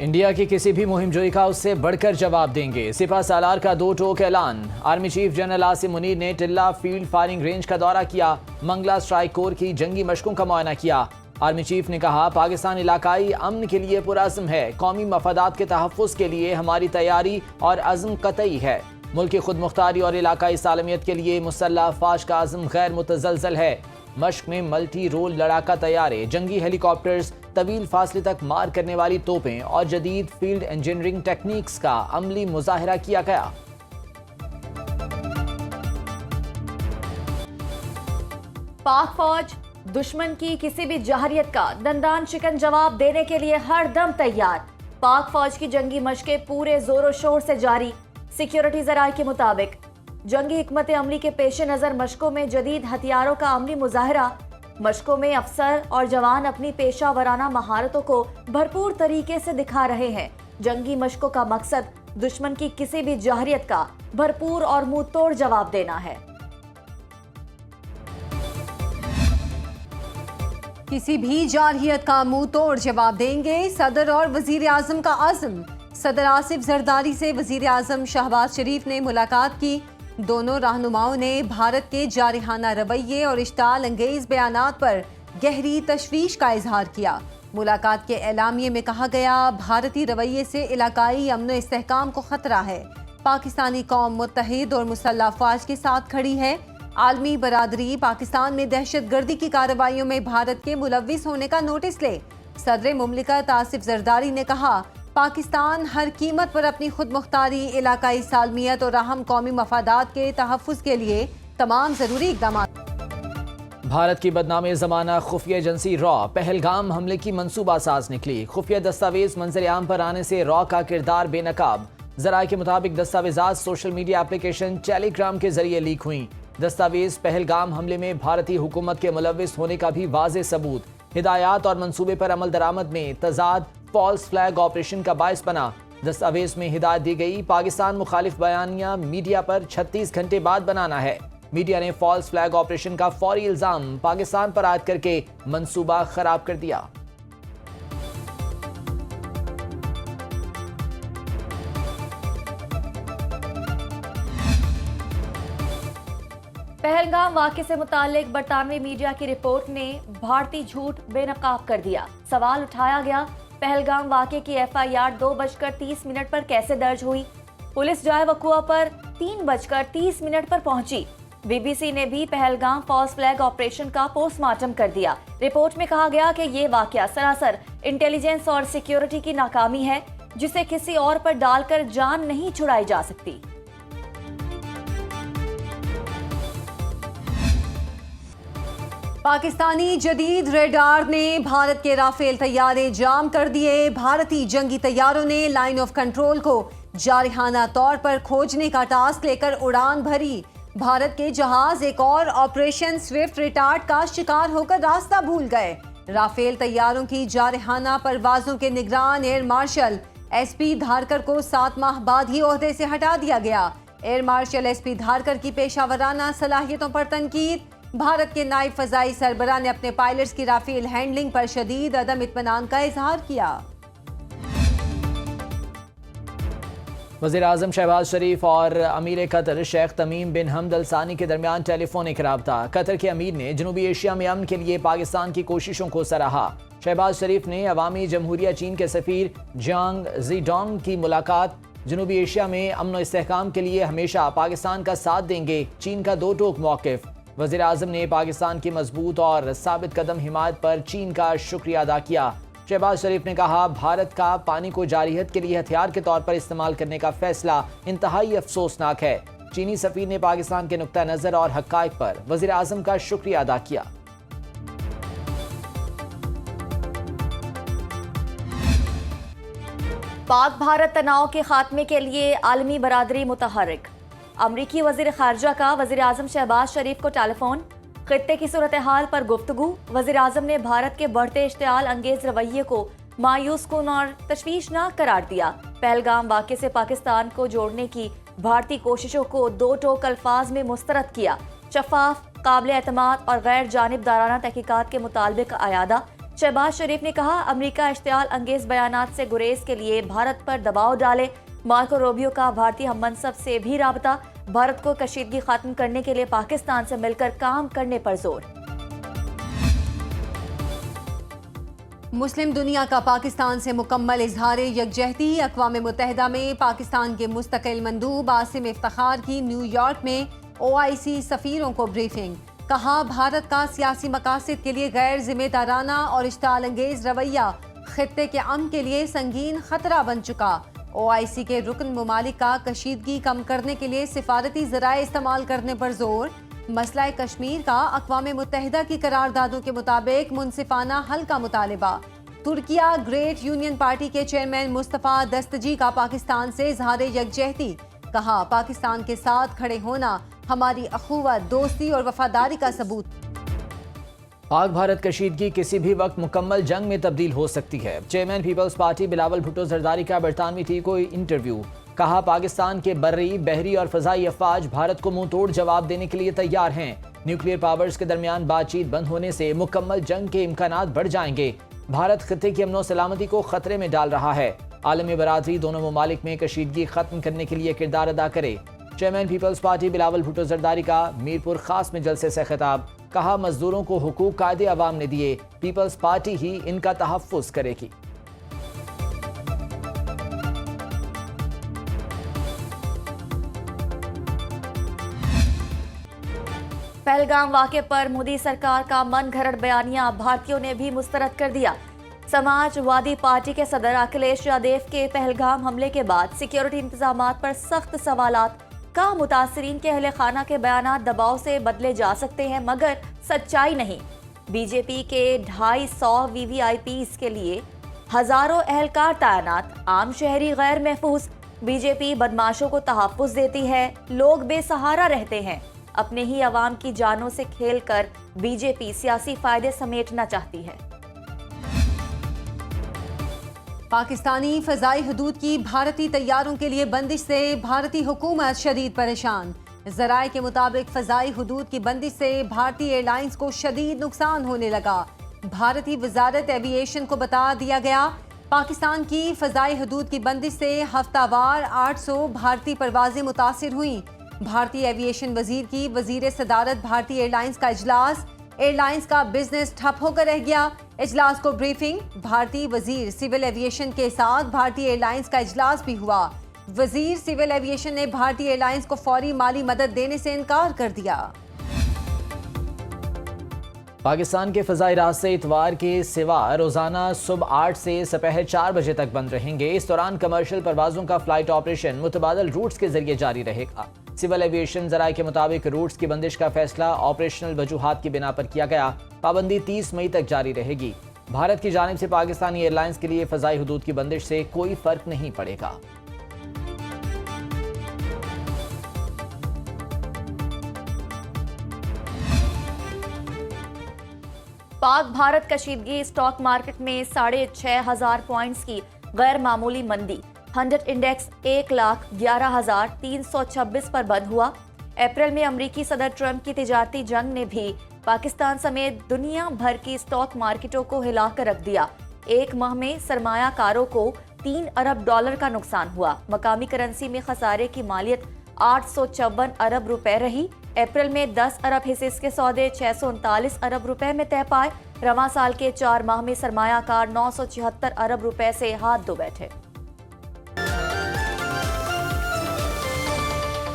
India की किसी भी मुहिम जोई का उससे बढ़कर जवाब देंगे। सिपा सालार का 2 टोक ऐलान। Army chief general Asim Munir ने टिल्ला फील्ड फायरिंग रेंज का दौरा किया। मंगला स्ट्राइक कोर की जंगी मशकों का मुआयना किया। आर्मी चीफ ने कहा, पाकिस्तान इलाकाई अमन के लिए पुरअज़्म है। कौमी मफादात के तहफ़्फ़ुज़ के लिए हमारी तैयारी और अज़्म कतई है। मुल्क की खुद मुख्तारी और इलाकाई सालमियत के लिए मुसल्लह अफ़वाज का अज़्म गैर मुतज़लज़ल है। मश्क में मल्टी रोल लड़ाका तैयारे, जंगी हेलीकॉप्टर्स, तवील फासले तक मार करने वाली तोपें और जदीद फील्ड इंजीनियरिंग टेक्निक्स का अमली मुजाहिरा किया गया। पाक फौज दुश्मन की किसी भी जहरियत का दंदान शिकन जवाब देने के लिए हर दम तैयार। पाक फौज की जंगी मशकें पूरे जोरों शोर से जारी। सिक्योरिटी जराये के मुताबिक जंगी हिकमत अमली के पेश नज़र मशकों में जदीद हथियारों का अमली मुजाहरा। मशकों में अफसर और जवान अपनी पेशा वराना महारतों को भरपूर तरीके से दिखा रहे हैं। जंगी मशकों का मकसद दुश्मन की किसी भी जहरियत का भरपूर और मुंह तोड़ जवाब देना है। किसी भी जारहियत का मुंह तोड़ जवाब देंगे, सदर और वजीर आजम का अज़्म। सदर आसिफ जरदारी से वजीर आजम शहबाज शरीफ ने मुलाकात की। दोनों रहनुमाओं ने भारत के जारहाना रवैये और इश्ताल अंगेज बयानात पर गहरी तशवीश का इजहार किया। मुलाकात के एलामिये में कहा गया, भारतीय रवैये से इलाकाई अमन व इस्तेहकाम को खतरा है। पाकिस्तानी कौम मुत्तहिद और मुसल्लह अफवाज के साथ खड़ी है। आलमी बरादरी पाकिस्तान में दहशत गर्दी की कार्रवाइयों में भारत के मुलव्विस होने का नोटिस ले। सदर मुमलिकत आसिफ जरदारी ने कहा, पाकिस्तान हर कीमत पर अपनी खुद मुख्तारी, इलाकाई सालमियत और अहम कौमी मफादात के तहफ़्फ़ुज़ के लिए तमाम ज़रूरी इक़दाम। भारत की बदनामी ज़माना खुफिया एजेंसी रॉ पहलगाम हमले की मंसूबा साज निकली। खुफिया दस्तावेज मंजर आम पर आने से रॉ का किरदार बेनकाब। ज़राए के मुताबिक दस्तावेजात सोशल मीडिया एप्लीकेशन टेलीग्राम के जरिए लीक हुई। दस्तावेज पहलगाम हमले में भारतीय हुकूमत के मुलव्विस होने का भी वाज़ेह सबूत। हिदायत और मंसूबे पर अमल दरामद में तजाद फॉल्स फ्लैग ऑपरेशन का बायस बना। दस्तावेज में हिदायत दी गई, पाकिस्तान मुखालिफ बयानिया मीडिया पर 36 घंटे बाद बनाना है। मीडिया ने फॉल्स फ्लैग ऑपरेशन का फौरी इल्जाम पाकिस्तान पर आयद करके मंसूबा खराब कर दिया। पहलगाम वाक़े से मुतालिक बरतानवी मीडिया की रिपोर्ट ने भारतीय झूठ बेनकाब कर दिया। सवाल उठाया गया, पहलगाम वाक़े की FIR 2:30 पर कैसे दर्ज हुई? पुलिस जाए वक़ुआ पर 3:30 पर पहुंची। BBC ने भी पहलगाम फॉल्स फ्लैग ऑपरेशन का पोस्टमार्टम कर दिया। रिपोर्ट में कहा गया कि ये वाक़या सरासर इंटेलिजेंस और सिक्योरिटी की नाकामी है, जिसे किसी और पर डालकर जान नहीं छुड़ाई जा सकती। पाकिस्तानी जदीद रेडार ने भारत के राफेल तैयारे जाम कर दिए। भारतीय जंगी तैयारों ने लाइन ऑफ कंट्रोल को जारहाना तौर पर खोजने का टास्क लेकर उड़ान भरी। भारत के जहाज एक और ऑपरेशन स्विफ्ट रिटार्ड का शिकार होकर रास्ता भूल गए। राफेल तैयारों की जारहाना परवाजों के निगरान एयर मार्शल SP धारकर को 7 माह बाद ही ओहदे से हटा दिया गया। एयर मार्शल SP धारकर की पेशावराना सलाहियतों पर तनकीद। भारत के नायब फजाई सरबराह ने अपने पायलट्स की राफेल हैंडलिंग पर शदीद अदम इत्मीनान का इजहार किया। वज़ीर आज़म शहबाज शरीफ और अमीर कतर शेख तमीम बिन हमद अल सानी के दरमियान टेलीफोनिक राब्ता। कतर के अमीर ने जनूबी एशिया में अमन के लिए पाकिस्तान की कोशिशों को सराहा। शहबाज शरीफ ने अवामी जमहूरिया चीन के सफीर जियांग ज़ीडोंग की मुलाकात। जनूबी एशिया में अमन व इस्तेहकाम के लिए हमेशा पाकिस्तान का साथ देंगे, चीन का 2 टोक मौक़िफ़। वज़ीर आज़म ने पाकिस्तान की मजबूत और साबित कदम हिमायत पर चीन का शुक्रिया अदा किया। शहबाज शरीफ ने कहा, भारत का पानी को जारहियत के लिए हथियार के तौर पर इस्तेमाल करने का फैसला इंतहाई अफसोसनाक है। चीनी सफीर ने पाकिस्तान के नुक्ता नज़र और हक़ाइक़ पर वज़ीर आज़म का शुक्रिया अदा किया। पाक भारत तनाव के खात्मे के लिए आलमी बरादरी मुतहर्रिक। अमरीकी वज़ीर ख़ारजा का वज़ीर आज़म शहबाज शरीफ को टेलीफोन। ख़ित्ते की सूरत हाल पर गुफ्तगू। वज़ीर आज़म ने भारत के बढ़ते इश्तियाल अंगेज रवैये को मायूस कुन और तशवीशनाक करार दिया। पहलगाम वाक़े से पाकिस्तान को जोड़ने की भारतीय कोशिशों को 2 टोक अल्फाज में मुस्तरद किया। शफाफ, काबिल एतमाद और गैर जानिबदाराना तहकीकात के मुतालबे का अयादा। शहबाज शरीफ ने कहा, अमेरिका इश्तियाल अंगेज बयानात से गुरेज के लिए भारत पर दबाव डाले। मार्को रूबियो का भारतीय हममनसब से भी राबता, भारत को कशीदगी खत्म करने के लिए पाकिस्तान से मिलकर काम करने पर जोर। मुस्लिम दुनिया का पाकिस्तान से मुकम्मल इजहार यकजहती। अक़वाम मुत्तहिदा में पाकिस्तान के मुस्तकिल मंदूब आसिम इफ्तिखार की न्यूयॉर्क में OIC सफ़ीरों को ब्रीफिंग। कहा, भारत का सियासी मकासद के लिए गैर जिम्मेदाराना और इश्तियाल अंगेज रवैया खित्ते के अमन के लिए संगीन खतरा बन चुका। OIC के रुकन ममालिक का कशीदगी कम करने के लिए सिफारती ज़राए इस्तेमाल करने पर जोर। मसला कश्मीर का अक़वाम मुत्तहिदा की करारदादों के मुताबिक मुनसिफाना हल का मुतालिबा। तुर्किया ग्रेट यूनियन पार्टी के चेयरमैन मुस्तफ़ा दस्तजी का पाकिस्तान से इजहार यकजहती। कहा, पाकिस्तान के साथ खड़े होना हमारी अखुवत, दोस्ती और वफादारी का सबूत। पाक भारत कशीदगी किसी भी वक्त मुकम्मल जंग में तब्दील हो सकती है। Chairman Peoples Party Bilawal Bhutto Zardari का बरतानवी टीवी को इंटरव्यू। कहा, पाकिस्तान के बर्री, बहरी और फजाई अफवाज भारत को मुंह तोड़ जवाब देने के लिए तैयार हैं। न्यूक्लियर पावर्स के दरमियान बातचीत बंद होने से मुकम्मल जंग के इम्कानात बढ़ जाएंगे। भारत खित्ते की अमनो सलामती को खतरे में डाल रहा है। आलमी बरादरी दोनों ममालिक में कशीदगी खत्म करने के लिए किरदार अदा करे। Chairman Peoples Party Bilawal Bhutto Zardari का मीरपुर खास में जलसे से खिताब। कहा, मजदूरों को हुकूक कायदे अवाम ने दिए, पीपल्स पार्टी ही इनका तहफ़्फ़ुज़ करेगी। पहलगाम वाक़े पर मोदी सरकार का मन घड़त बयानिया भारतीयों ने भी मुस्तरद कर दिया। समाजवादी पार्टी के सदर अखिलेश यादव के पहलगाम हमले के बाद सिक्योरिटी इंतजामात पर सख्त सवालात। का मुतासरीन के अहले खाना के बयानात दबाव से बदले जा सकते हैं मगर सच्चाई नहीं। बीजेपी के 250 VVIPs के लिए हजारों एहलकार तैनात, आम शहरी गैर महफूज। बीजेपी बदमाशों को तहफ़्फ़ुज़ देती है, लोग बेसहारा रहते हैं। अपने ही अवाम की जानों से खेलकर बीजेपी सियासी फायदे समेटना चाहती है। पाकिस्तानी फजाई हदूद की भारतीय तैयारों के लिए बंदिश से भारतीय हुकूमत शदीद परेशान। ज़राए के मुताबिक फजाई हदूद की बंदिश से भारतीय एयरलाइंस को शदीद नुकसान होने लगा। भारतीय वजारत एविएशन को बता दिया गया, पाकिस्तान की फजाई हदूद की बंदिश से हफ्तावार 800 भारतीय परवाजें मुतासिर हुई। भारतीय एविएशन वजीर की वजीर सदारत भारतीय एयरलाइंस का इजलास, एयरलाइंस का बिजनेस ठप होकर रह गया। इजलास को ब्रीफिंग। भारतीय वजीर सिविल एविएशन के साथ भारतीय एयरलाइंस का इजलास भी हुआ। वजीर सिविल एविएशन ने भारतीय एयरलाइंस को फौरी माली मदद देने से इनकार कर दिया। पाकिस्तान के फ़ज़ाई रास्ते इतवार के सिवा रोज़ाना सुबह 8 से दोपहर 4 बजे तक बंद रहेंगे। इस दौरान कमर्शियल परवाज़ों का फ्लाइट ऑपरेशन मुतबादल रूट्स के जरिए जारी रहेगा। सिविल एविएशन ज़राए के मुताबिक रूट्स की बंदिश का फैसला ऑपरेशनल वजूहात की बिना पर किया गया। पाबंदी 30 मई तक जारी रहेगी। भारत की जानिब से पाकिस्तानी एयरलाइंस के लिए फ़ज़ाई हदूद की बंदिश से कोई फ़र्क नहीं पड़ेगा। पाक भारत कशीदगी। स्टॉक मार्केट में 6,500 पॉइंट्स की गैर मामूली मंदी। 100 इंडेक्स 1,11,326 पर बंद हुआ। अप्रैल में अमरीकी सदर ट्रंप की तिजारती जंग ने भी पाकिस्तान समेत दुनिया भर की स्टॉक मार्केटों को हिलाकर रख दिया। एक माह में सरमायाकारों को $3 अरब का नुकसान हुआ। मकामी करेंसी में खसारे की मालियत 854 अरब रुपए रही। अप्रैल में 10 अरब हिस्सेस के सौदे 639 अरब रुपए में तय पाए। रवां साल के 4 माह में सरमायाकार 976 अरब रुपए से हाथ धो बैठे।